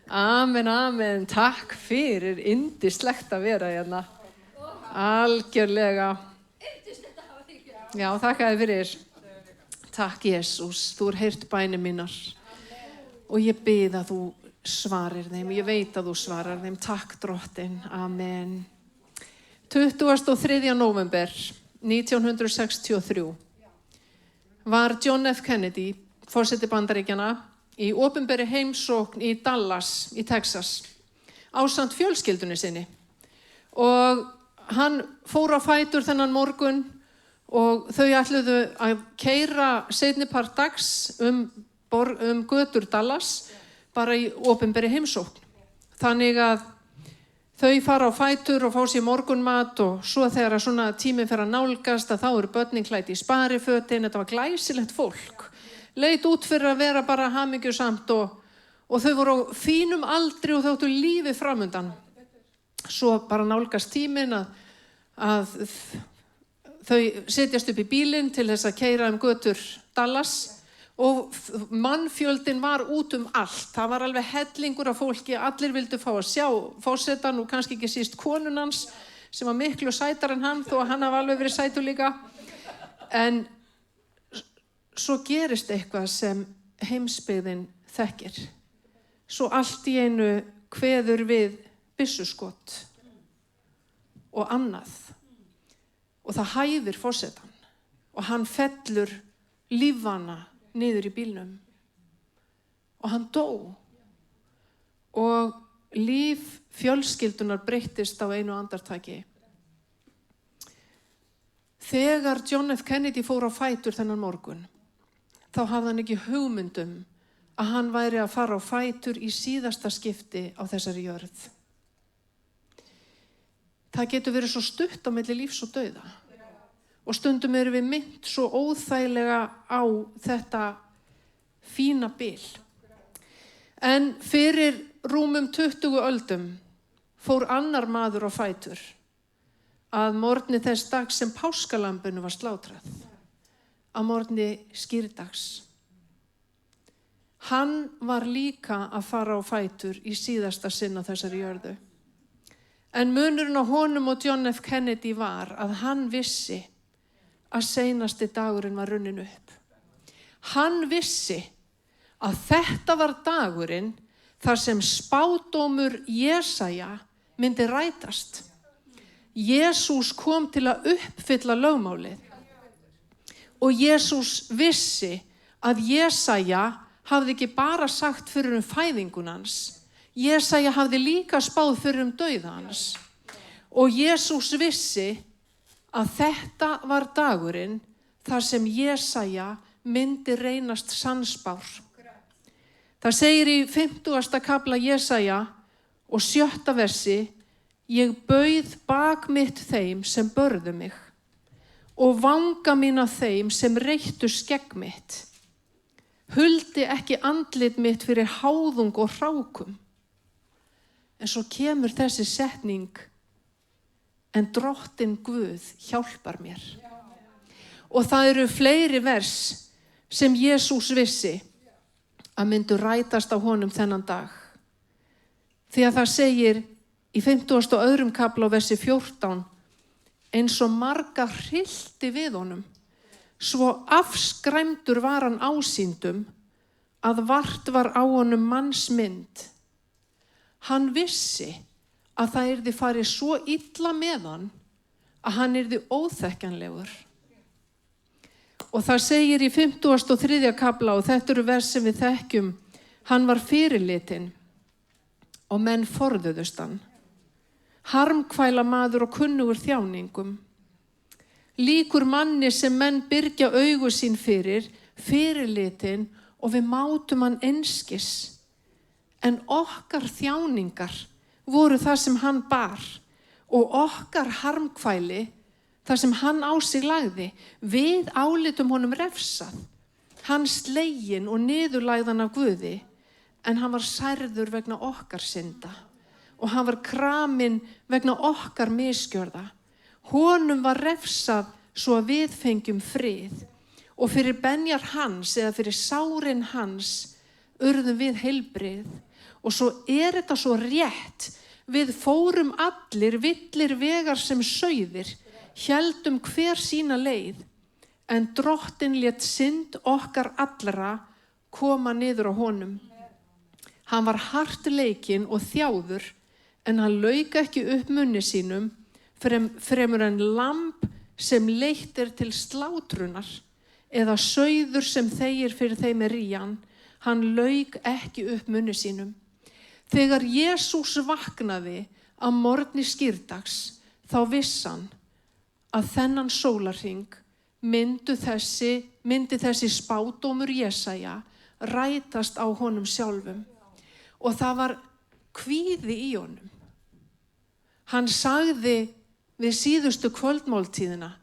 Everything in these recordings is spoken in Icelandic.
Amen, amen. Takk fyrir, yndislegt að vera hérna. Algjörlega. Já, þakka þér fyrir. Takk, Jesús, þú heyrt bænir mínar. Og ég bið að þú svarir þeim, ég veit að þú svarar þeim. Takk, Drottinn. Amen. 23. nóvember 1963 var John F. Kennedy, forseti Bandaríkjanna, í opinberri heimsókn í Dallas í Texas ásamt fjölskyldunni sinni. Og hann fór á fætur þennan morgun og þau ætluðu að keyra seinnipart dags götur Dallas bara í opinberri heimsókn. Þannig að þau fara á fætur og fá sér morgunmat og svo þegar svona tíminn fer að nálgast að þá eru börnin klædd í sparifötin. Þetta var glæsilegt fólk. Leit út fyrir að vera bara hamingjusamt og þau voru á fínum aldri og þau áttu lífið framundan. Svo bara nálgast tíminn að þau setjast upp í bílinn til þess að keyra götur Dallas og mannfjöldin var út allt. Það var alveg hellingur af fólki, allir vildu fá að sjá forsetann og kannski ekki síst konun hans sem var miklu sætar en hann, þó að hann hafi alveg verið sætur líka. En svo gerist eitthvað sem heimsbyggðin þekkir. Svo allt í einu kveður við byssuskot og annað. Og það hæfir forsetann og hann fellur lífvana niður í bílnum. Og hann dó. Og líf fjölskyldunar breyttist á einu andartaki. Þegar John F. Kennedy fór á fætur þennan morgun, þá hafði hann ekki hugmyndum að hann væri að fara á fætur í síðasta skipti á þessari jörð. Það getur verið svo stutt á milli lífs og dauða. Og stundum erum við minnt svo óþægilega á þetta fína bil. En fyrir rúmum 20 öldum fór annar maður á fætur að morgni þess dags sem páskalambinu var slátrað. Að morgni skírdags. Hann var líka að fara á fætur í síðasta sinn á þessari jörðu. En munurinn á honum og John F. Kennedy var að hann vissi að seinasti dagurinn var runnin upp. Hann vissi að þetta var dagurinn þar sem spádómur Jesaja myndi rætast. Jesús kom til að uppfylla lögmálið. Og Jesús vissi að Jesaja hafði ekki bara sagt fyrir fæðingun hans. Jesaja hafði líka spáð fyrir dauða hans. Og Jesús vissi að þetta var dagurinn þar sem Jesaja myndi reynast sannspár. Það segir í 50. kafla Jesaja og 7. versi: Ég bauð bak mitt þeim sem börðu mig og vanga mína þeim sem reyttu skegg mitt. Huldi ekki andlit mitt fyrir háðung og hrákum. En svo kemur þessi setning: En Drottinn Guð hjálpar mér. Og það eru fleiri vers sem Jesús vissi að myndu rætast á honum þennan dag. Því að það segir í 52. kafla á versi 14: Eins og marga hryllti við honum, svo afskræmdur var hann ásýndum, að vart var á honum mannsmynd. Hann vissi að það yrði farið svo illa með hann að hann yrði óþekkjanlegur. Og það segir í 53. kafla, og þetta eru vers sem við þekkjum: Hann var fyrirlitinn og menn forðuðust hann. Harmkvæla maður og kunnugur þjáningum. Líkur manni sem menn byrgja augu sín fyrir, fyrirlitinn, og við mátum hann einskis. En okkar þjáningar voru það sem hann bar og okkar harmkvæli það sem hann á sig lagði. Við álitum honum refsað, hann sleginn og niðurlægðan af Guði, en hann var særður vegna okkar synda og hann var kraminn vegna okkar misgjörða. Honum var refsað svo að við fengjum frið og fyrir benjar hans eða fyrir sárin hans urðum við heilbrigð. Og svo þetta svo rétt. Við fórum allir villir vegar sem sauðir, héldum hver sína leið, en Drottinn lét synd okkar allra koma niður á honum. Hann var hart leikinn og þjáður, en hann lauk ekki upp munni sínum, fremur en lamb sem leitt til slátrunar, eða sauður sem þegir fyrir þeim ríjan, hann lauk ekki upp munni sínum. Þegar Jesús vaknaði að morgni skírdags, þá vissi hann að þennan sólarhring myndi þessi spádómur Jesaja rætast á honum sjálfum. Og það var kvíði í honum. Hann sagði við síðustu kvöldmáltíðina,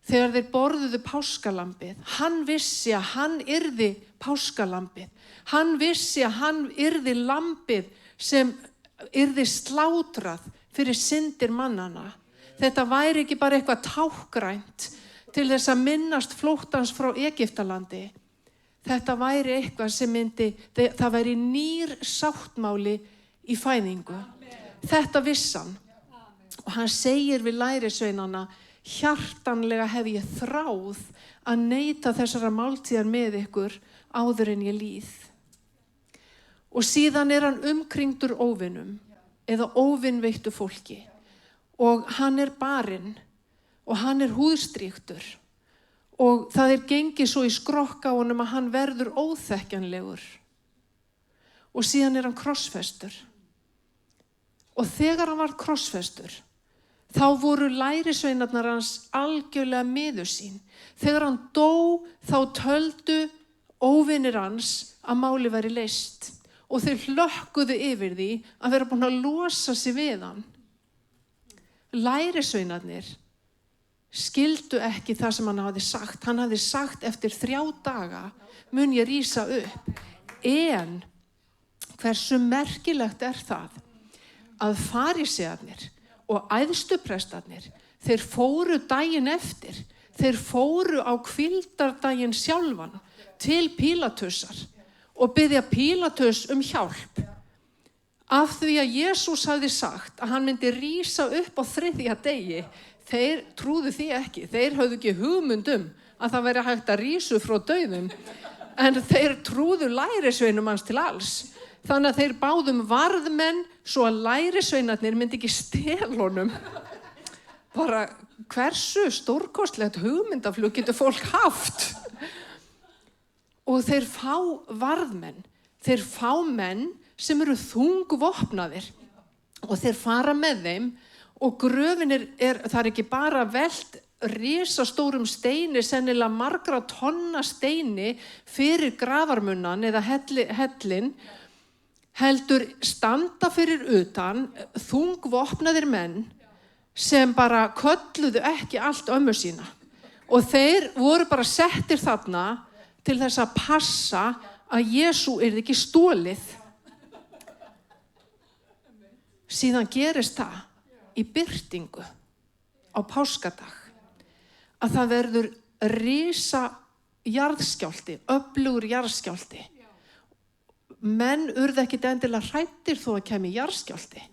þegar þeir borðuðu páskalambið, hann vissi að hann yrði páskalambið. Hann vissi að hann yrði lambið sem yrði slátrað fyrir syndir mannana. Þetta væri ekki bara eitthvað tákgrænt til þess að minnast flóttans frá Egyptalandi. Þetta væri eitthvað sem það væri nýr sáttmáli í fæðingu. Þetta vissi hann. Og hann segir við lærisveinana, hjartanlega hef ég þráð að neita þessara máltíðar með ykkur áður en ég líð. Og síðan hann umkringdur óvinum eða óvinveittu fólki. Og hann barinn og hann húðstrýktur. Og það gengið svo í skrokk á honum að hann verður óþekkjanlegur. Og síðan hann krossfestur. Og þegar hann var krossfestur, þá voru lærisveinarnar hans algjörlega miður sín. Þegar hann dó, þá töldu óvinir hans að máli væri leyst. Og þeir hlökkuðu yfir því að vera búin að losa sig við hann. Lærisveinarnir skildu ekki það sem hann hafði sagt. Hann hafði sagt eftir 3 daga mun ég rísa upp. En hversu merkilegt það að farisearnir og æðstuprestarnir, þeir fóru daginn eftir, þeir fóru á hvíldardaginn sjálfan til Pílatusar og biðja Pílatus hjálp. Af því að Jesús hafði sagt að hann myndi rísa upp á 3. degi, þeir trúðu því ekki. Þeir höfðu ekki hugmynd að það væri hægt að rísa frá dauðum, en þeir trúðu lærisveinum hans til alls. Þannig að þeir báðum varðmenn svo að lærisveinarnir myndi ekki stela honum. Bara hversu stórkostlegt hugmyndaflug getur fólk haft? Og þeir fá varðmenn, þeir fá menn sem þungvopnaðir og þeir fara með þeim og gröfin það ekki bara velt risastórum steini, sennilega margra tonna steini fyrir grafarmunnan eða hellin, heldur standa fyrir utan þungvopnaðir menn sem bara kölluðu ekki allt ömmu sína. Og þeir voru bara settir þarna til þess að passa að Jesú yrði ekki stolið. Síðan gerist það í birtingu á páskadag að það verður risa jarðskjálfti, öflugur jarðskjálfti. Menn urðu ekkit endilega hræddir þó að kemi jarðskjálfti.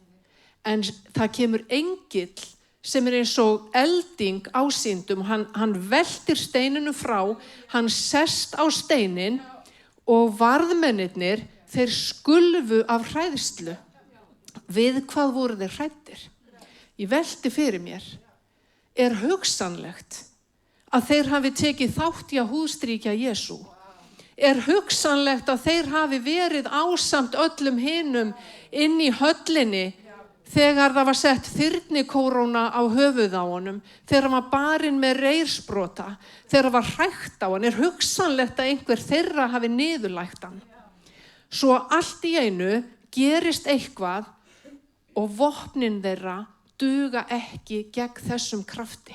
En það kemur engill sem eins og elding ásýndum. Hann veltir steininu frá, hann sest á steinin og varðmennirnir, þeir skulfu af hræðslu. Við hvað voru þeir hræddir? Ég velti fyrir mér, hugsanlegt að þeir hafi tekið þátt í að húðstrýkja Jesú? Hugsanlegt að þeir hafi verið ásamt öllum hinum inn í höllinni þegar það var sett þyrnikóróna á höfuð á honum, þegar hann var barinn með reirsbrota, þegar það var hrækt á hann? Hugsanlegt að einhver þeirra hafi niðurlægt hann? Svo allt í einu gerist eitthvað og vopnin þeirra duga ekki gegn þessum krafti.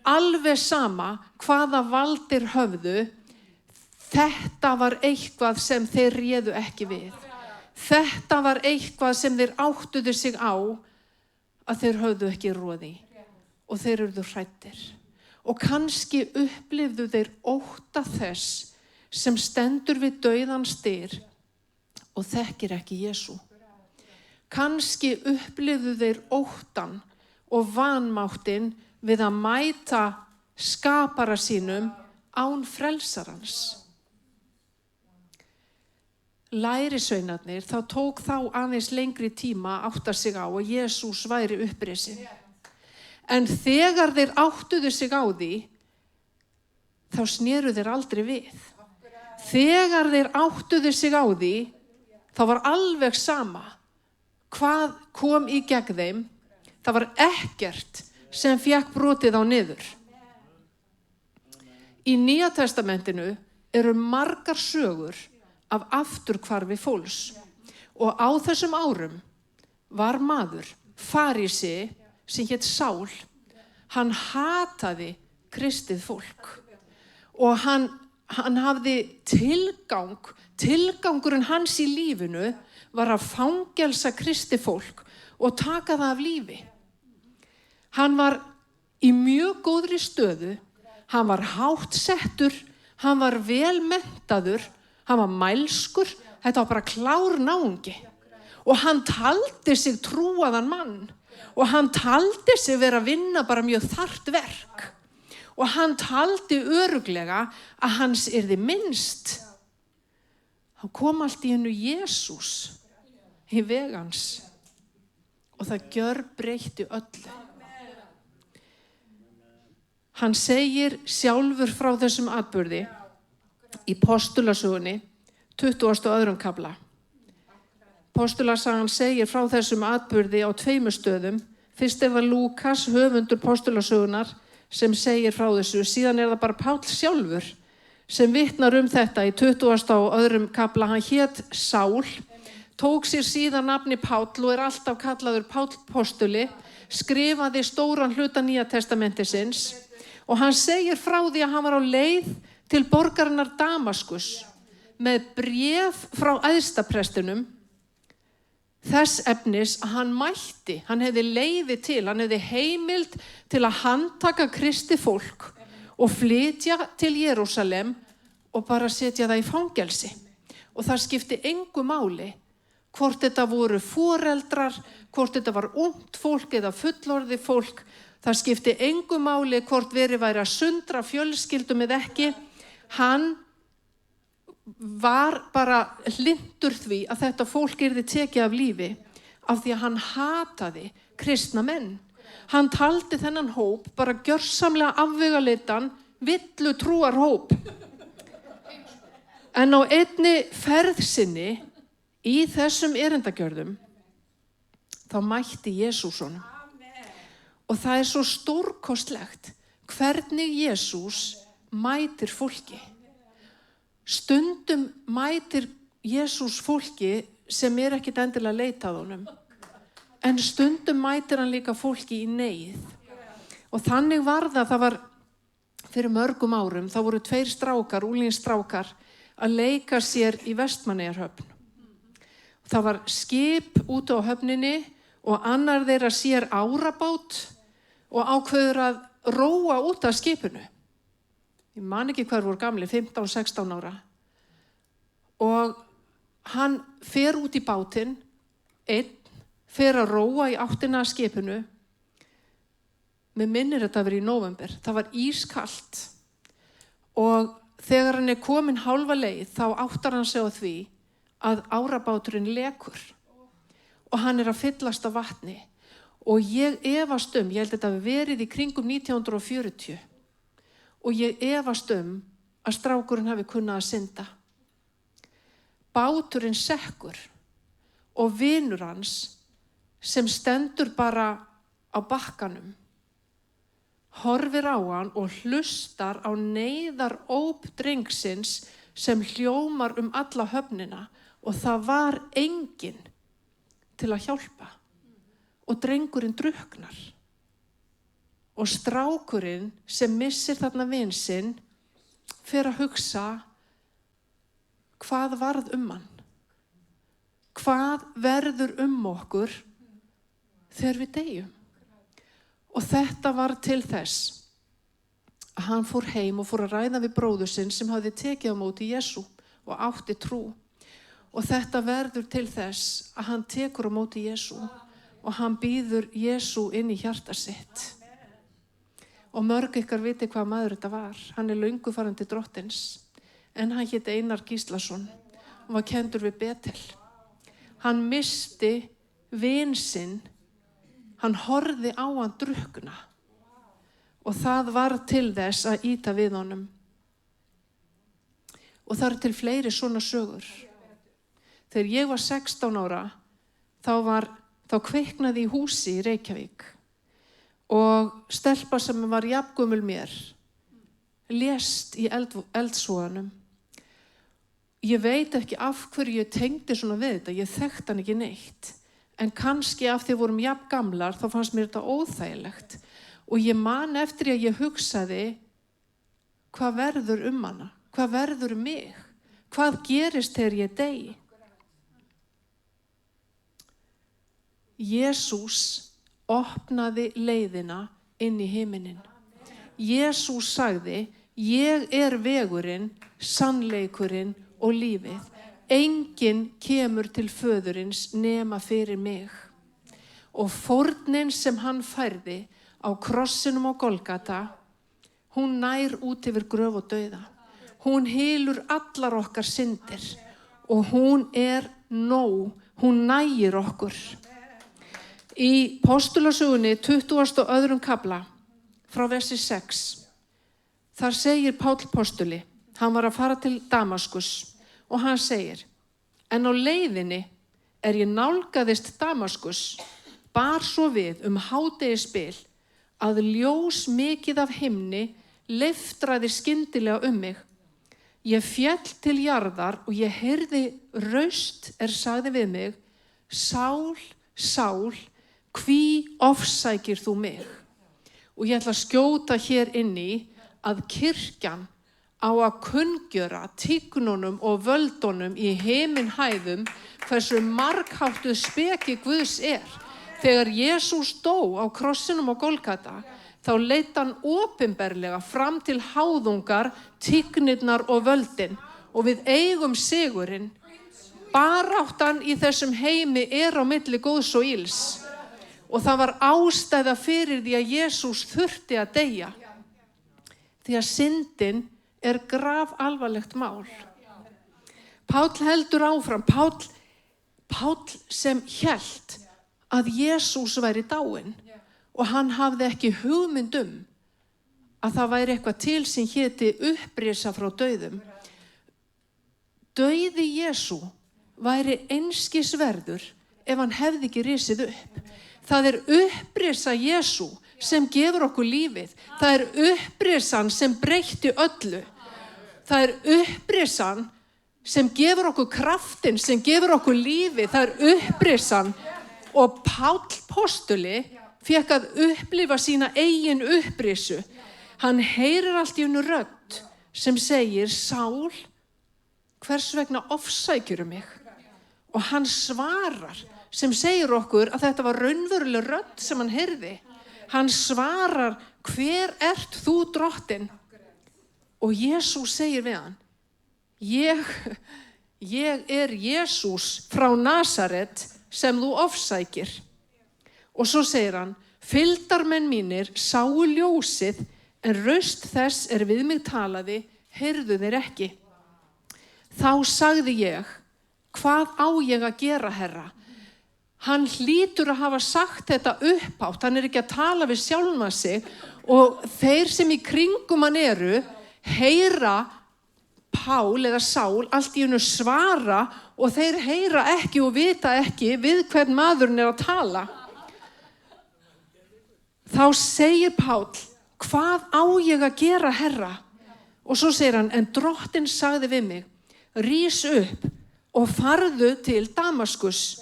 Alveg sama hvaða valdir höfðu, þetta var eitthvað sem þeir réðu ekki við. Þetta var eitthvað sem þeir áttuðu sig á að þeir höfðu ekki roði og þeir urðu hræddir. Og kannski upplifðu þeir ótta þess sem stendur við dauðans dyr og þekkir ekki Jesú. Kannski upplifðu þeir óttann og vanmáttin við að mæta skapara sínum án frelsarans. Lærisveinarnir, þá tók þá aðeins lengri tíma að átta sig á að Jesús væri upprisinn. En þegar þeir áttuðu sig á því, þá sneru þeir aldrei við. Þegar þeir áttuðu sig á því, þá var alveg sama hvað kom í gegn þeim. Það var ekkert sem fékk brotið á niður. Í Nýja testamentinu eru margar sögur af afturhvarfi fólks og á þessum árum var maður, farísi, sem hét Sál. Hann hataði kristið fólk og hann hafði tilgangurinn hans í lífinu var að fangelsa kristið fólk og taka það af lífi. Hann var í mjög góðri stöðu, hann var hátt settur, hann var vel menntaður, hann var mælskur, þetta var bara klár náungi. Og hann taldi sig trúaðan mann og hann taldi sig vera að vinna bara mjög þarft verk. Og hann taldi örugglega að hans yrði minnst. Hann kom allt í hennu Jesús í vegans og það gjörbreytti öllu. Hann segir sjálfur frá þessum atburði í Postulasögunni, 22. kafla. Postulasagan segir frá þessum atburði á 2 stöðum. Fyrst var Lúkas, höfundur Postulasögunar, sem segir frá þessu. Síðan það bara Páll sjálfur sem vitnar þetta í 22. kafla. Hann hét Sál, tók sér síðan nafni Páll og alltaf kallaður Páll postuli, skrifaði stóran hluta Nýja testamentisins og hann segir frá því að hann var á leið til borgarinnar Damaskus með bréf frá æðstaprestinum þess efnis að hann hefði leyfi til, hann hefði heimild til að handtaka kristið fólk og flytja til Jerúsalem og bara setja það í fangelsi. Og það skipti engu máli hvort þetta voru foreldrar, hvort þetta var ungt fólk eða fullorðið fólk. Það skipti engu máli hvort verið væri að sundra fjölskyldum eða ekki. Hann var bara hlynntur því að þetta fólk yrði tekið af lífi af því að hann hataði kristna menn. Hann taldi þennan hóp bara gjörsamlega afvegaleitan, villu trúar hóp. En á einni ferð sinni í þessum erindagjörðum þá mætti Jesús honum. Og það svo stórkostlegt hvernig Jesús mætir fólki. Stundum mætir Jesús fólki sem ekkert endilega leita að honum. En stundum mætir hann líka fólki í neyð. Og þannig var það var fyrir mörgum árum, þá voru 2 strákar, unglingsstrákar, að leika sér í Vestmannaeyjahöfn. Það var skip úti á höfninni og annar þeirra sér árabát og ákveður að róa út af skipinu. Ég man ekki hver voru gamli, 15-16 ára. Og hann fer út í bátinn, fer að róa í áttina að skipinu. Mér minnir þetta verið í nóvember. Það var ískalt. Og þegar hann kominn hálfa leið, þá áttar hann sig á því að árabáturinn lekur. Og hann að fyllast af vatni. Og ég efast ég held þetta hafi verið í kringum 1940. Og ég efast að strákurinn hafi kunnað að synda. Báturinn sekkur og vinur hans sem stendur bara á bakkanum horfir á hann og hlustar á neyðaróp drengsins sem hljómar alla höfnina og það var enginn til að hjálpa og drengurinn drukknar. Og strákurinn sem missir þarna vin sinn fer að hugsa hvað varð hann? Hvað verður okkur þegar við deyjum? Og þetta var til þess að hann fór heim og fór að ræða við bróður sinn sem hafði tekið á móti Jesú og átti trú. Og þetta verður til þess að hann tekur á móti Jesú og hann býður Jesú inn í hjarta sitt. Og mörg ykkar viti hvað maður þetta var. Hann löngu farin til Drottins, en hann hét Einar Gíslason og var kenndur við Betel. Hann missti vin sinn, hann horfði á hann drukkna og það var til þess að ýta við honum. Og það til fleiri svona sögur. Þegar ég var 16 ára, þá kviknaði í húsi í Reykjavík og stelpa sem var jafngömul mér lést í eldsvoðanum. Ég veit ekki af hverju ég tengdi svona við þetta, ég þekkti hann ekki neitt. En kannski af því vorum jafn gamlar, þá fannst mér þetta óþægilegt. Og ég man eftir að ég hugsaði, hvað verður hana? Hvað verður mig? Hvað gerist þegar ég dey? Jesús opnaði leiðina inn í himinin. Jesús sagði, ég vegurinn, sannleikurinn og lífið. Enginn kemur til föðurins nema fyrir mig. Og fórnin sem hann færði á krossinum á Golgata, hún nær út yfir gröf og dauða. Hún hylur allar okkar syndir og hún nóg, hún nægir okkur. Í Postulasögunni 22. kafla frá versi 6, þar segir Páll postuli, hann var að fara til Damaskus og hann segir, en á leiðinni ég nálgaðist Damaskus, bar svo við hádegisbil að ljós mikið af himni leiftraði skyndilega mig. Ég féll til jarðar og ég heyrði raust sagði við mig, Sál, Sál, hví ofsækir þú mig? Og ég ætla að skjóta hér inn í að kirkjan á að kunngjöra tíknunum og völdunum í himinhæðum hversu margháttuð speki Guðs Þegar Jesús dó á krossinum á Golgata, þá leit hann opinberlega fram til háðungar, tíknirnar og völdin. Og við eigum sigurinn. Baráttan í þessum heimi á milli góðs og ills. Og það var ástæða fyrir því að Jesús þurfti að deyja. Því að syndin grafalvarlegt mál. Páll heldur áfram. Páll sem hélt að Jesús væri dáinn og hann hafði ekki hugmynd að það væri eitthvað til sem héti upprisa frá dauðum. Dauði Jesú væri einskis verður ef hann hefði ekki risið upp. Það upprisa Jesú sem gefur okkur lífið. Það upprisan sem breytti öllu. Það upprisan sem gefur okkur kraftin, sem gefur okkur lífið. Það upprisan. Og Páll postuli fékk að upplifa sína eigin upprisu. Hann heyrir allt í einu rödd sem segir, Sál, hvers vegna ofsækjurðu mig? Og hann svarar, sem segir okkur að þetta var raunveruleg rödd sem hann heyrði. Hann svarar, hver ert þú Drottinn? Og Jesús segir við hann, ég Jesús frá Nasaret, sem þú ofsækir. Og svo segir hann, fylgdarmenn mínir sáu ljósið, en raust þess við mig talaði, heyrðu þeir ekki. Þá sagði ég, hvað á ég að gera, Herra? Hann hlýtur að hafa sagt þetta upphátt, hann ekki að tala við sjálfa sig og þeir sem í kringum hann heyra Pál eða Sál allt í einu svara og þeir heyra ekki og vita ekki við hvern maðurinn að tala. Þá segir Pál, hvað á ég að gera, Herra? Og svo segir hann, en Drottinn sagði við mig, rís upp og farðu til Damaskus.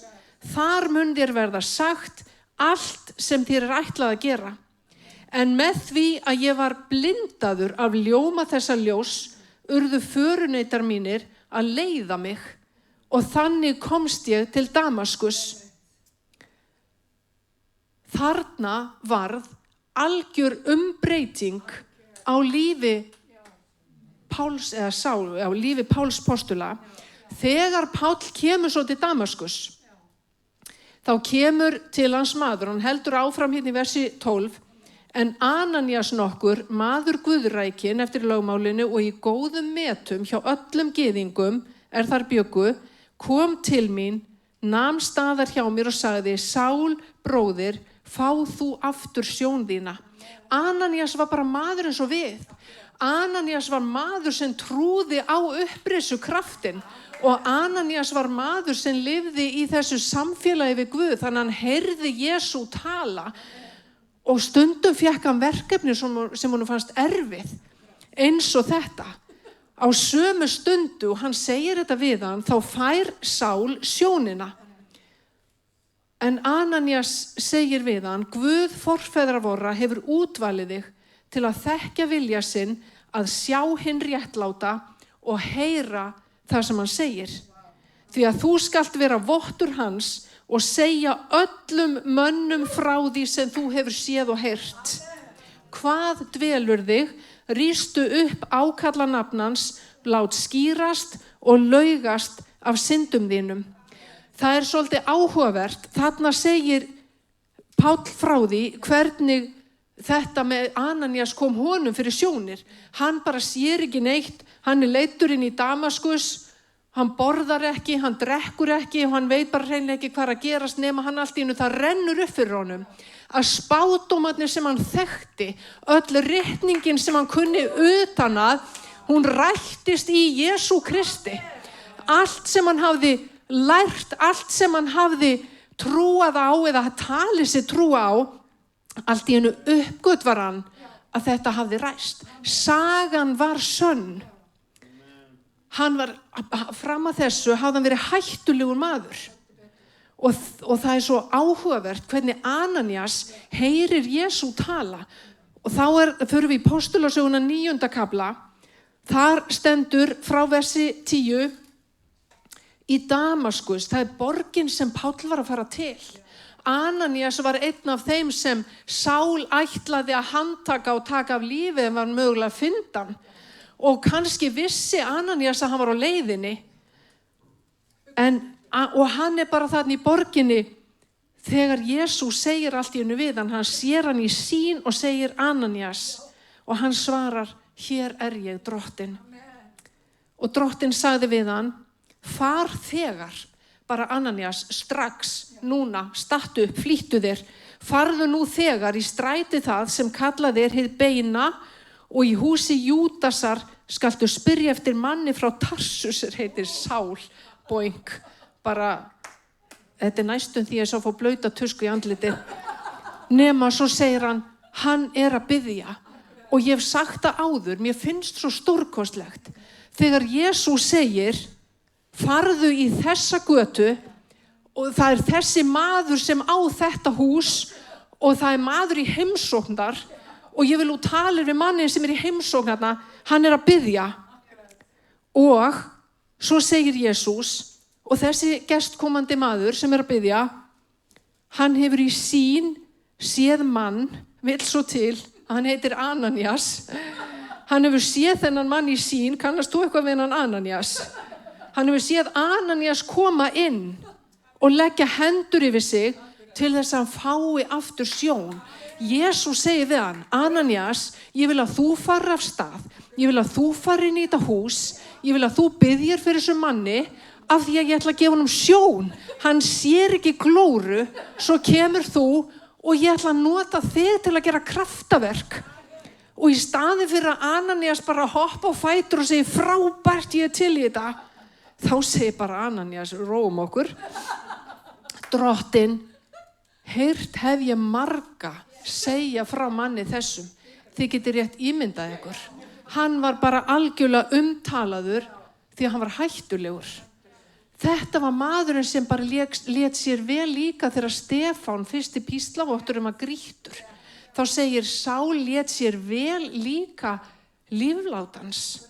Þar mun þér verða sagt allt sem þér ætlað að gera. En með því að ég var blindaður af ljóma þessa ljós, urðu förunautar mínir að leiða mig og þannig komst ég til Damaskus. Þarna varð algjör umbreyting á lífi Páls, eða Sál, á lífi Páls postula, þegar Páll kemur svo til Damaskus, þá kemur til hans maður, hann heldur áfram hérna í versi 12, en Ananías nokkur, maður guðrækin eftir lögmálinu og í góðum metum hjá öllum gyðingum þar bjuggu, kom til mín, nam staðar hjá mér og sagði, Sál, bróðir, fá þú aftur sjón þína. Ananías var bara maður eins og við. Ananías var maður sem trúði á upprisu kraftin og Ananías var maður sem lifði í þessu samfélagi við Guð, þannig að hann heyrði Jesú tala og stundum fékk hann verkefni sem honum fannst erfið, eins og þetta. Á sömu stundu, hann segir þetta við hann, þá fær Sál sjónina. En Ananías segir við hann, Guð forfeðra vorra hefur útvalið þig til að þekkja vilja sinn, að sjá hinn réttláta og heyra það sem hann segir. Því að þú skalt vera vottur hans og segja öllum mönnum frá því sem þú hefur séð og heyrt. Hvað dvelur þig, rístu upp ákalla nafnans, lát skýrast og laugast af syndum þínum. Það svolítið áhugavert, þarna segir Páll frá því hvernig þetta með Ananías kom honum fyrir sjónir. Hann bara sér ekki neitt, hann leiddur inn í Damaskus, hann borðar ekki, hann drekkur ekki og hann veit bara hreinlega ekki hvað að gerast nema hann allt í einu, það rennur upp fyrir honum. Að spádómarnir sem hann þekkti, öll ritningin sem hann kunni utan að, hún rættist í Jesú Kristi. Allt sem hann hafði lært, allt sem hann hafði trúað á eða talið sér trúa á, allt í einu uppgötvar hann að þetta hafði ræst. Sagan var sönn. Hann var, fram að þessu hafði hann verið hættulegur maður. Og það svo áhugavert hvernig Ananías heyrir Jesú tala. Og þá förum við í Postulasöguna 9. kafla. Þar stendur frá versi 10, í Damaskus, það borgin sem Páll var að fara til. Ananías var einn af þeim sem Sál ætlaði að handtaka og taka af lífi en var mögulega að finna hann. Og kannski vissi Ananías að hann var á leiðinni. Og hann bara þarna í borginni þegar Jesús segir allt í einu við hann. Hann sér hann í sýn og segir Ananías og hann svarar, hér ég, drottinn. Og drottinn sagði við hann, far þegar, bara Ananías, strax, núna, stattu upp, flýttu þér, farðu nú þegar í stræti það sem kallað hið beina og í húsi Júdasar skaltu spyrja eftir manni frá Tarsus, heitir Sál, boing, bara, þetta næstum því að sá fá blauta tusku í andlitið, nema svo segir hann að biðja og ég hef sagt það áður, mér finnst svo stórkostlegt, þegar Jesús segir, farðu í þessa götu og það þessi maður sem á þetta hús og það maður í heimsóknar og ég vil nú tala við mannin sem í heimsóknarna, hann að biðja og svo segir Jesús og þessi gestkomandi maður sem að biðja, hann hefur í sýn séð mann, vill svo til að hann heitir Ananías, hann hefur séð þennan mann í sýn, kannast þú eitthvað við hann Ananías? Hann hefur séð Ananías koma inn og leggja hendur yfir sig til þess að hann fái aftur sjón. Jesús segir við hann, Ananías, ég vil að þú fari af stað, ég vil að þú fari inn í þetta hús, ég vil að þú biðjir fyrir þessum manni af því að ég ætla að gefa honum sjón. Hann sér ekki glóru, svo kemur þú og ég ætla að nota þig til að gera kraftaverk. Og í staði fyrir að Ananías bara hoppa á fætur og segir, frábært, ég til í þetta, þá segir bara Ananías, róum okkur, drottinn, heyrt hef ég marga segja frá manni þessum, þið getur rétt ímyndað ykkur. Hann var bara algjörlega umtalaður því að hann var hættulegur. Þetta var maðurinn sem bara lét sér vel líka þegar Stefán, fyrsti píslavottur að grýttur. Þá segir Sál lét sér vel líka líflátans.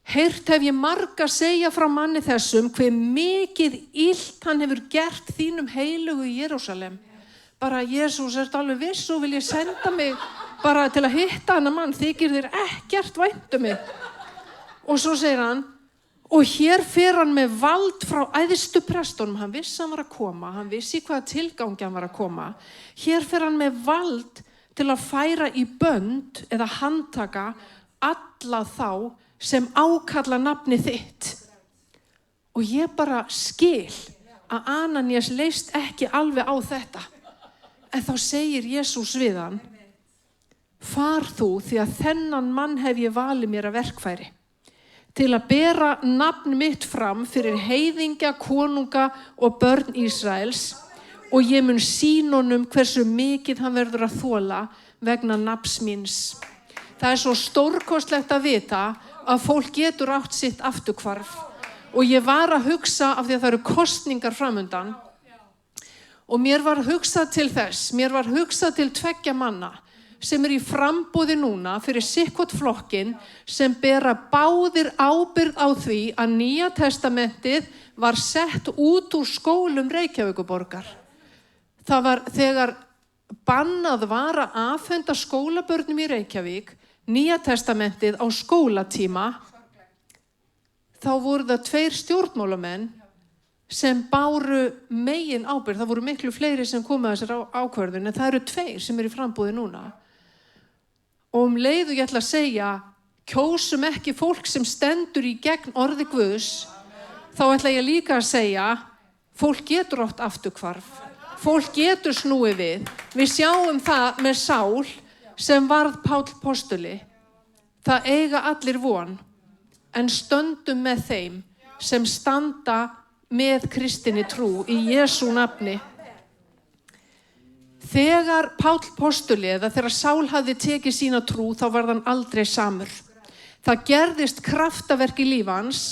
Heyrt hef ég marga segja frá manni þessum hve mikið illt hann hefur gert þínum heilugu í Jerúsalem. Bara Jesús, ertu alveg viss og vil ég senda mig bara til að hitta hana mann, þykir þér ekkert vænt um mig. Og svo segir hann, og hér fer hann með vald frá æðstu prestunum, hann vissi hann var að koma, hann vissi hvaða tilgangi hann var að koma. Hér fer hann með vald til að færa í bönd eða handtaka alla þá sem ákalla nafni þitt. Og ég bara skil að Ananías leist ekki alveg á þetta. En þá segir Jesús við hann, far þú því að þennan mann hef ég valið mér að verkfæri, til að bera nafn mitt fram fyrir heiðingja, konunga og börn Ísraels, og ég mun sýna honum hversu mikið hann verður að þola vegna nafns míns. Það svo stórkostlegt að vita að fólk getur átt sitt afturhvarf. Og ég var að hugsa, af því að það eru kosningar framundan, og mér var hugsað til þess, mér var hugsað til 2 manna sem í framboði núna fyrir sikkvot flokkinn, sem bera báðir ábyrgð á því að Nýja testamentið var sett út úr skólum Reykjavíkurborgar. Það var þegar bannað var að afhenda skólabörnum í Reykjavík Nýja testamentið á skólatíma, þá voru það 2 stjórnmálamenn sem báru megin ábyrgð. Það voru miklu fleiri sem komu að þessar ákvörðun, en það eru 2 sem í framboði núna. Og leið og ég ætla að segja, kjósum ekki fólk sem stendur í gegn orði Guðs, þá ætla ég líka að segja, fólk getur átt afturhvarf, fólk getur snúið við. Við sjáum það með Sál sem varð Páll postuli. Það eiga allir von, en stöndum með þeim sem standa með kristinni trú í Jesú nafni. Þegar Páll postuli, eða þegar Sál hafði tekið sína trú, þá var hann aldrei samur. Það gerðist kraftaverk í líf hans.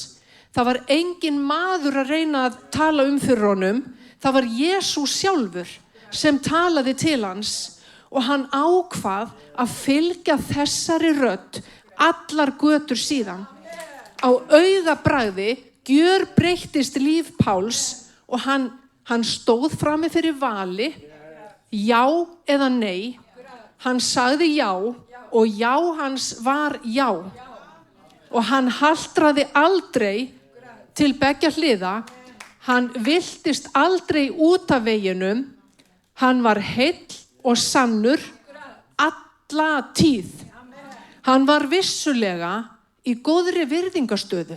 Það var engin maður að reyna að tala fyrir honum. Það var Jesús sjálfur sem talaði til hans, og hann ákvað að fylgja þessari rödd allar götur síðan. Á augabragði gjörbreyttist líf Páls, og hann stóð frammi fyrir vali, já eða nei. Hann sagði já, og já hans var já. Og hann haltraði aldrei til beggja hliða. Hann viltist aldrei út af veginum. Hann var heill og sannur alla tíð. Hann var vissulega í góðri virðingastöðu,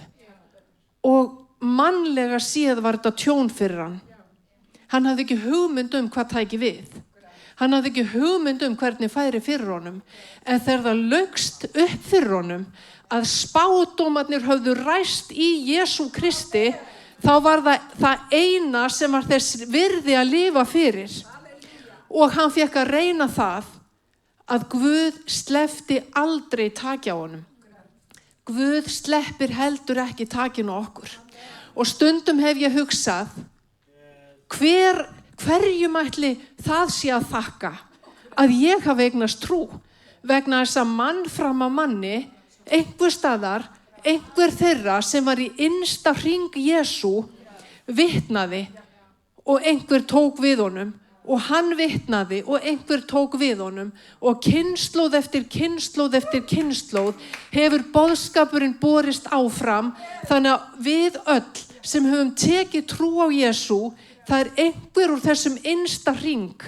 og mannlega séð var þetta tjón fyrir hann. Hann hafði ekki hugmynd hvað tæki við. Hann hafði ekki hugmynd hvernig færi fyrir honum. En þegar það laugst upp fyrir honum að spádómarnir höfðu ræst í Jesú Kristi, þá var það eina sem var þess virði að lifa fyrir. Og hann fékk að reyna það að Guð sleppti aldrei taki á honum. Guð sleppir heldur ekki takinu á okkur. Og stundum hef ég hugsað, hverjum ætli það sé að þakka að ég hafi eignast trú, vegna þess að mann fram að manni, einhver staðar, einhver þeirra sem var í innsta hring Jesú vitnaði, og einhver tók við honum, og hann vitnaði, og einhver tók við honum, og kynslóð eftir kynslóð eftir kynslóð hefur boðskapurinn borist áfram. Þannig að við öll sem höfum tekið trú á Jesú, það einhver úr þessum innsta hring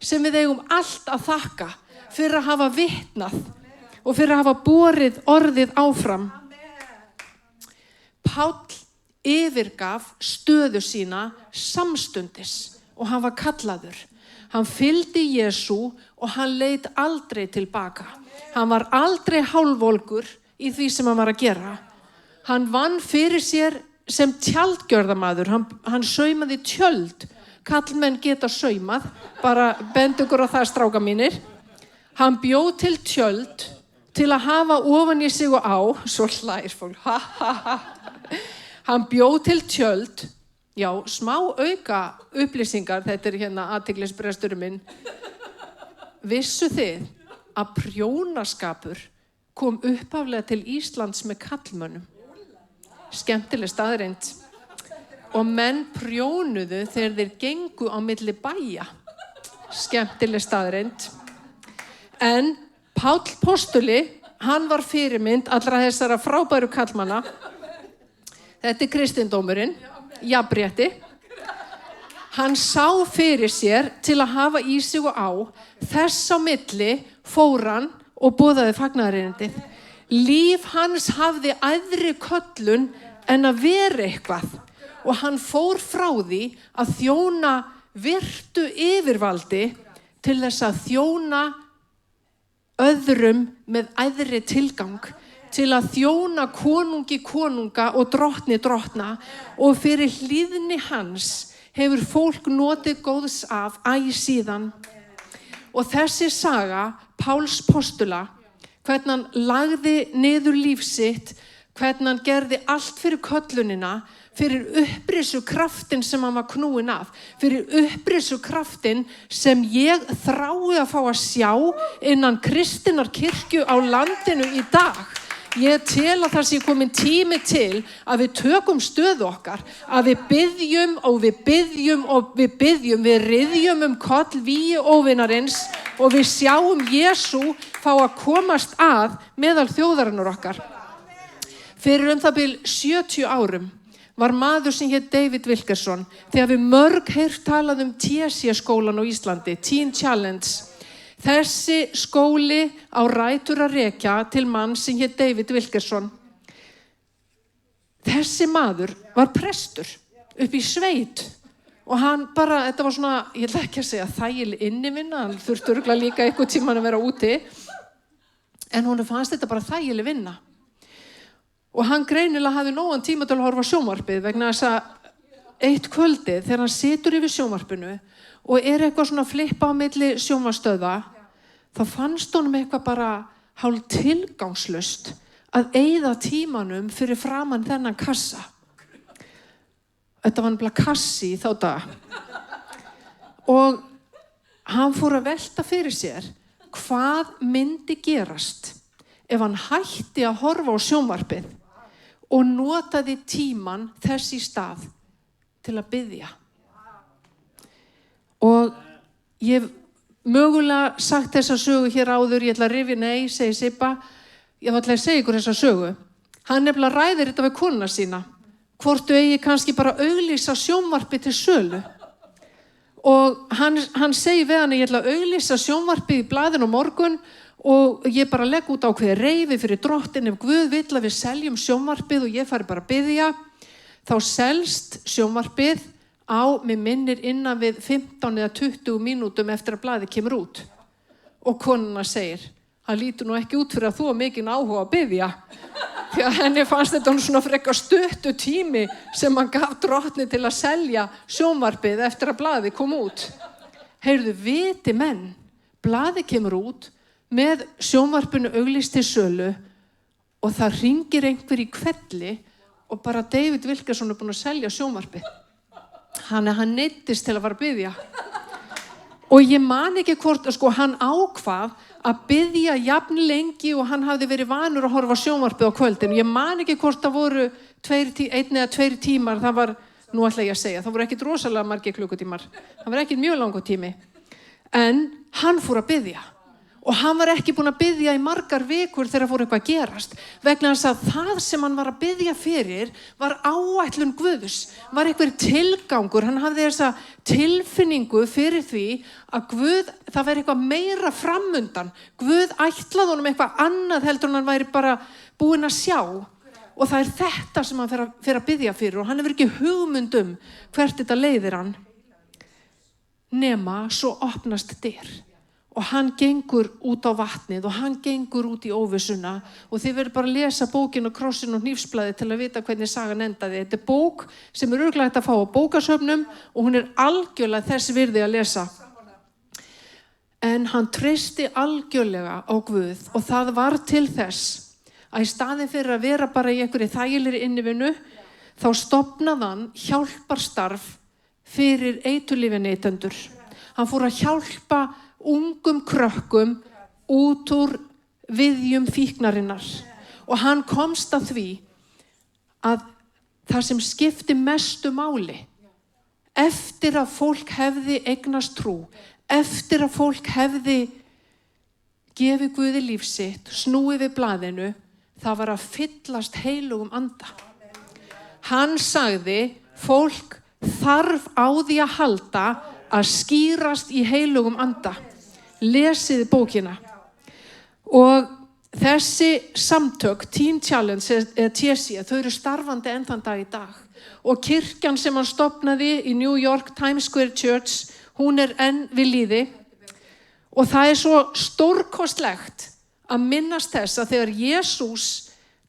sem við eigum allt að þakka fyrir að hafa vitnað og fyrir að hafa borið orðið áfram. Páll yfirgaf stöðu sína samstundis, og hann var kallaður. Hann fylgdi Jesú, og hann leit aldrei tilbaka. Hann var aldrei hálfvolgur í því sem hann var að gera. Hann vann fyrir sér sem tjaldgjörðamaður. Hann saumaði tjöld. Kallmenn geta saumað, bara benda ykkur á það, stráka mínir. Hann bjó til tjöld til að hafa ofan í sig og á, svo hlær fólk, ha ha ha. Hann bjó til tjöld. Já, smá auka upplýsingar, þetta hérna athyglisbresturinn minn. Vissu þið að prjónaskapur kom upphaflega til Íslands með kallmönnum? Skemmtileg staðreynd. Og menn prjónuðu þegar þeir gengu á milli bæja. Skemmtileg staðreynd. En Páll postuli, hann var fyrirmynd allra þessara frábæru kallmanna. Þetta kristindómurinn, jafnrétti. Hann sá fyrir sér til að hafa í sig og á. Þess á milli fór hann og boðaði fagnaðarerindið. Líf hans hafði æðri köllun en að vera eitthvað. Og hann fór frá því að þjóna virtu yfirvaldi til þess að þjóna öðrum með æðri tilgang, til að þjóna konungi konunga og drottni drottna, og fyrir hlýðni hans hefur fólk notið góðs af æ síðan. Og þessi saga Páls postula, hvernig hann lagði niður líf sitt, hvernig hann gerði allt fyrir köllunina, fyrir upprisu-kraftin sem hann var knúinn af, fyrir upprisu-kraftin sem ég þrái að fá að sjá innan kristinnar kirkju á landinu í dag. Ég tel að það sé komin tími til að við tökum stöðu okkar, að við biðjum og við biðjum og við biðjum, við ryðjum koll vígi óvinarins og við sjáum Jesú fá að komast að meðal þjóðarinnar okkar. Fyrir það bil 70 árum var maður sem hét David Wilkerson, þegar við mörg heyrt talað TC-skólan á Íslandi, Teen Challenge. Þessi skóli á rætur að rekja til mann sem hét David Wilkerson. Þessi maður var prestur upp í sveit og hann bara, þetta var svona, ég ætla ekki að segja þægileg innivinna, hann þurfti örugglega líka einhvern tímann að vera úti, en honum fannst þetta bara þægileg vinna. Og hann greinilega hafði nógan tíma til að horfa á sjónvarpið vegna þess að eitt kvöldið þegar hann situr yfir sjónvarpinu og eitthvað svona flippa á milli sjónvarpsstöðva, þá fannst honum eitthvað bara hálf tilgangslaust að eyða tímanum fyrir framan þennan kassa. Þetta var nefnilega kassi í þá daga. Og hann fór að velta fyrir sér hvað myndi gerast ef hann hætti að horfa á sjónvarpið og notaði tíman þess í stað til að biðja. Og ég hef mögulega sagt þessa sögu hér áður, ég ætla að rifja, nei, segi Sibba, ég ætla að segja ykkur þessa sögu. Hann nefnilega ræðir þetta við konuna sína, hvort þau eigi kannski bara auglýsa sjónvarpið til sölu. Og hann segi við hann, ég ætla að auglýsa sjónvarpið í blaðinu á morgun og ég bara legg út ákveði reifi fyrir drottin, ef Guð vill að við seljum sjónvarpið og ég fari bara að biðja, þá selst sjónvarpið á, mig minnir innan við 15 eða 20 mínútum eftir að blaðið kemur út. Og konuna segir, hann lítur nú ekki út fyrir að þú hafa mikinn áhuga að biðja, því að henni fannst þetta svona frekar stuttu tími sem hann gaf drottni til að selja sjónvarpið eftir að blaðið kom út. Heyrðu, viti menn, blaðið kemur út með sjónvarpinu auglýst til sölu og það hringir einhver í hvelli og bara David Wilkerson búinn að selja sjónvarpið. Hann neyddist til að fara að biðja. Og ég man ekki hvort, hann ákvað að biðja jafn lengi og hann hafði verið vanur að horfa á sjónvarpið á kvöldinu. Ég man ekki hvort það voru 1 eða 2 tímar, það var, nú ætla ég að segja, það voru ekkit rosalega margir klukkutímar. Það var ekkit mjög langur tími. En hann fór að biðja. Og hann var ekki búinn að biðja í margar vikur þegar fór eitthvað að gerast. Vegna þess að það sem hann var að biðja fyrir var áætlun Guðs, var einhver tilgangur. Hann hafði þessa tilfinningu fyrir því að Guð, það væri eitthvað meira framundan. Guð ætlaði honum eitthvað annað heldur en hann væri bara búinn að sjá. Og það er þetta sem hann fer að biðja fyrir og hann hefur ekki hugmynd hvert þetta leiðir hann. Nema svo opnast dyr. Og hann gengur út á vatnið og hann gengur út í óvissuna og þið verður bara að lesa bókinu Krossin og hnífsblaðið til að vita hvernig sagan endaði. Þetta er bók sem er örugglega hægt að fá á bókasöfnum og hún er algjörlega þess virði að lesa. En hann treysti algjörlega á Guð og það var til þess að í staðinn fyrir að vera bara í einhverju þægilegri innivinnu þá stofnaði hann hjálparstarf fyrir eiturlyfjaneytendur. Hann fór að hjálpa ungum krökkum út úr viðjum fíknarinnar og hann komst að því að það sem skipti mestu máli eftir að fólk hefði eignast trú, eftir að fólk hefði gefi Guði líf sitt, snúi við blaðinu, það var að fyllast heilugum anda. Hann sagði, fólk þarf á því að halda að skýrast í heilugum anda. Lesið bókina. Og þessi samtök, Teen Challenge eða TC, þau eru starfandi enn þann dag í dag. Og kirkjan sem hann stofnaði í New York, Times Square Church, hún enn við lýði. Og það svo stórkostlegt að minnast þess að þegar Jesús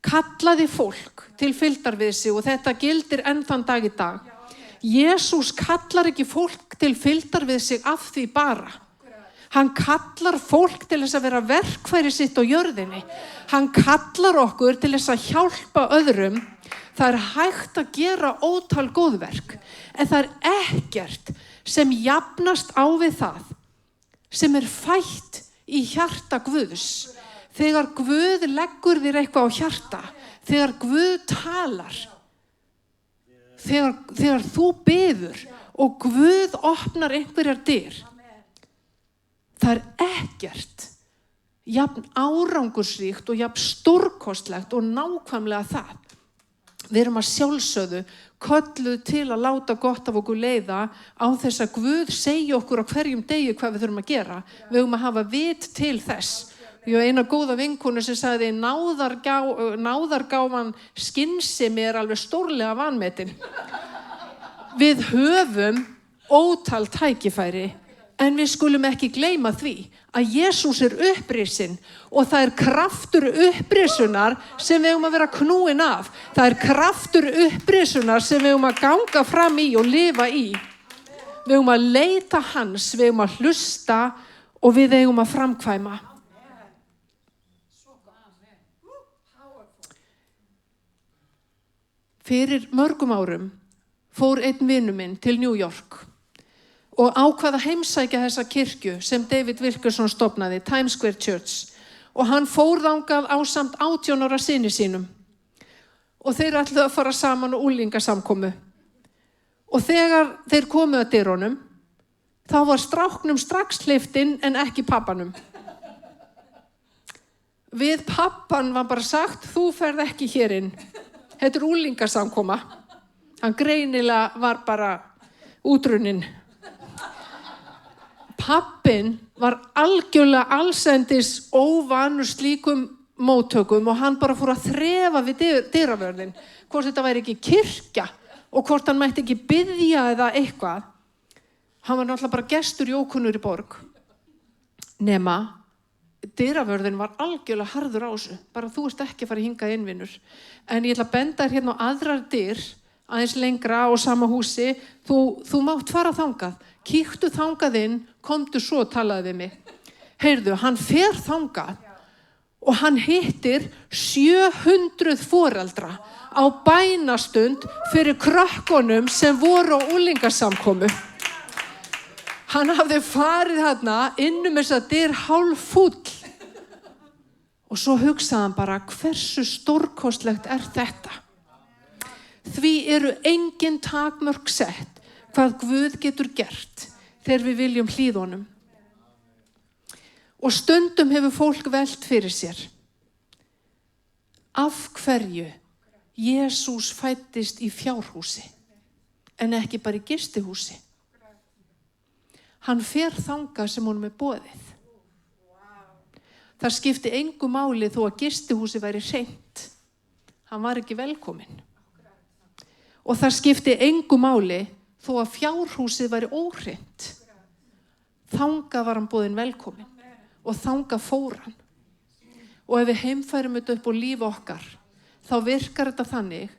kallaði fólk til fylgdar við sig, og þetta gildir enn þann dag í dag. Jesús kallar ekki fólk til fylgdar við sig af því bara. Hann kallar fólk til þess að vera verkfæri sitt á jörðinni. Hann kallar okkur til þess að hjálpa öðrum. Það hægt að gera ótal góðverk, en það ekkert sem jafnast á við það sem fætt í hjarta Guðs. Þegar Guð leggur þér eitthvað á hjarta, þegar Guð talar, þegar þú biður og Guð opnar einhverjar dyr, það ekkert jafn árangursríkt og jafn stórkostlegt og nákvæmlega það. Við erum að sjálfsögðu kölluð til að láta gott af okkur leiða á þess að Guð segja okkur á hverjum degi hvað við þurfum að gera. Við höfum að hafa vit til þess. Ég var eina góða vinkonu sem sagði náðargáfan skynsemi alveg stórlega vanmetin. Við höfum ótal tækifæri, en við skulum ekki gleyma því að Jesús upprisinn og það kraftur upprisunar sem við höfum að vera knúin af. Það kraftur upprisunar sem við höfum að ganga fram í og lifa í. Við höfum að leita hans, við höfum að hlusta og við höfum að framkvæma. Fyrir mörgum árum fór einn vinur minn til New York og ákvað að heimsækja þessa kirkju sem David Wilkerson stofnaði, Times Square Church. Og hann fór þangað ásamt 18 ára syni sínum. Og þeir ætluðu að fara saman og unglingasamkomu. Og þegar þeir komu að dyrunum, þá var stráknum strax hleypt inn en ekki pappanum. Við pappan var bara sagt, þú ferð ekki hér inn. Þetta unglingasamkoma. Hann greinilega var bara útrunninn. Pappinn var algjörlega allsendis óvanur slíkum móttökum og hann bara fór að þrefa við dyravörðin. Hvort þetta væri ekki kirkja og hvort hann mætti ekki biðja eða eitthvað. Hann var náttúrulega bara gestur í ókunnur í borg. Nema, dyravörðin var algjörlega harður á þessu. Bara þú ert ekki að fara hingað inn, vinur. En ég ætla að benda þér hérna á aðrar dyr, aðeins lengra á sama húsi. Þú mátt fara þangað. Kíktu þangað inn, komdu svo og talaði við mig. Heyrðu, hann fer þangað og hann hittir 700 foreldra á bænastund fyrir krökkunum sem voru á unglingasamkomu. Hann hafði farið þarna þess að dyr hálf fúll. Og svo hugsaði hann bara, hversu stórkostlegt þetta? Því eru engin takmörk sett hvað Guð getur gert þegar við viljum hlýða honum. Og stundum hefur fólk velt fyrir sér. Af hverju Jesús fæddist í fjárhúsi en ekki bara í gistihúsi? Hann fer þangað sem honum boðið. Það skipti engu máli þó að gistihúsi væri hreint. Hann var ekki velkominn. Og það skipti engu máli þó að fjárhúsið væri óhreint. Þangað var hann boðinn velkominn og þangað fór hann. Og ef við heimfærum þetta upp á líf okkar, þá virkar þetta þannig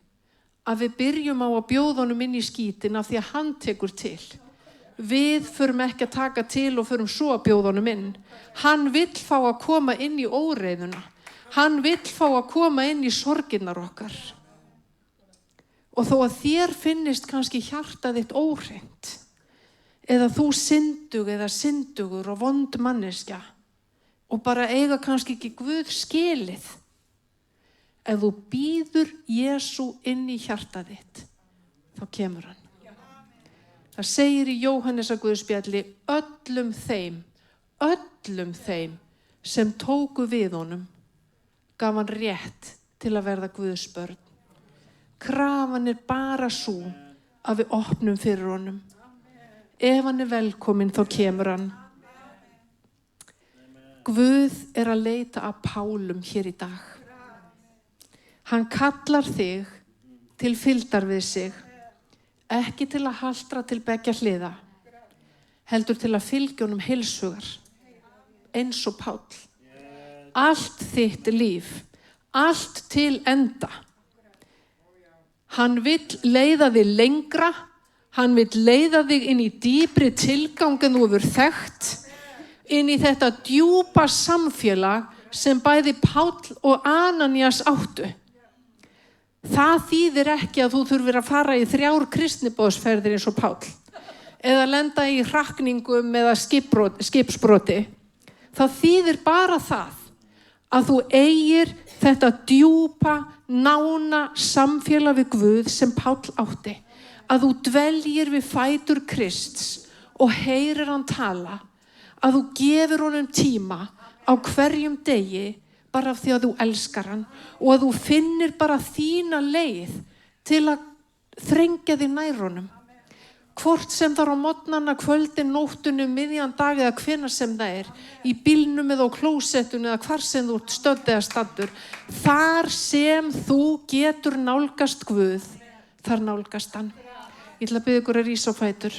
að við byrjum á að bjóða honum inn í skítin af því að hann tekur til. Við förum ekki að taka til og förum svo að bjóða honum inn. Hann vill fá að koma inn í óreiðuna. Hann vill fá að koma inn í sorginnar okkar. Og þó að þér finnist kannski hjartað þitt óhreint, eða þú syndug eða syndugur og vond manneskja og bara eiga kannski ekki Guð skilið, ef þú býður Jesú inn í hjartað þitt, þá kemur hann. Það segir í Jóhannesarguðspjalli, öllum þeim sem tóku við honum gaf hann rétt til að verða Guðs börn. Krafan bara sú að við opnum fyrir honum. Ef hann velkominn þá kemur hann. Guð að leita að Pálum hér í dag. Hann kallar þig til fylgdar við sig, ekki til að haltra til beggja hliða, heldur til að fylgja honum heilshugar, eins og Páll. Allt þitt líf, allt til enda. Hann vill leiða þig lengra, hann vill leiða þig inn í dýpri tilgang en þú hefur þekkt, inn í þetta djúpa samfélag sem bæði Páll og Ananías áttu. Það þýðir ekki að þú þurfir að fara í 3 kristniboðsferðir eins og Páll, eða lenda í hrakningum eða skipsbroti. Það þýðir bara það að þú eigir þetta djúpa, nána samfélag við Guð sem Páll átti. Að þú dveljir við fætur Krists og heyrir hann tala. Að þú gefur honum tíma á hverjum degi bara af því að þú elskar hann og að þú finnir bara þína leið til að þrengja þig nær honum. Hvort sem það á morgnana, kvöldin, nóttunum, miðjan dag eða hvenær sem það í bílnum eða á klósettinu eða hvar sem þú ert stödd eða staddur, þar sem þú getur nálgast Guð, þar nálgast hann. Ég ætla að biðja ykkur að rísa á fætur.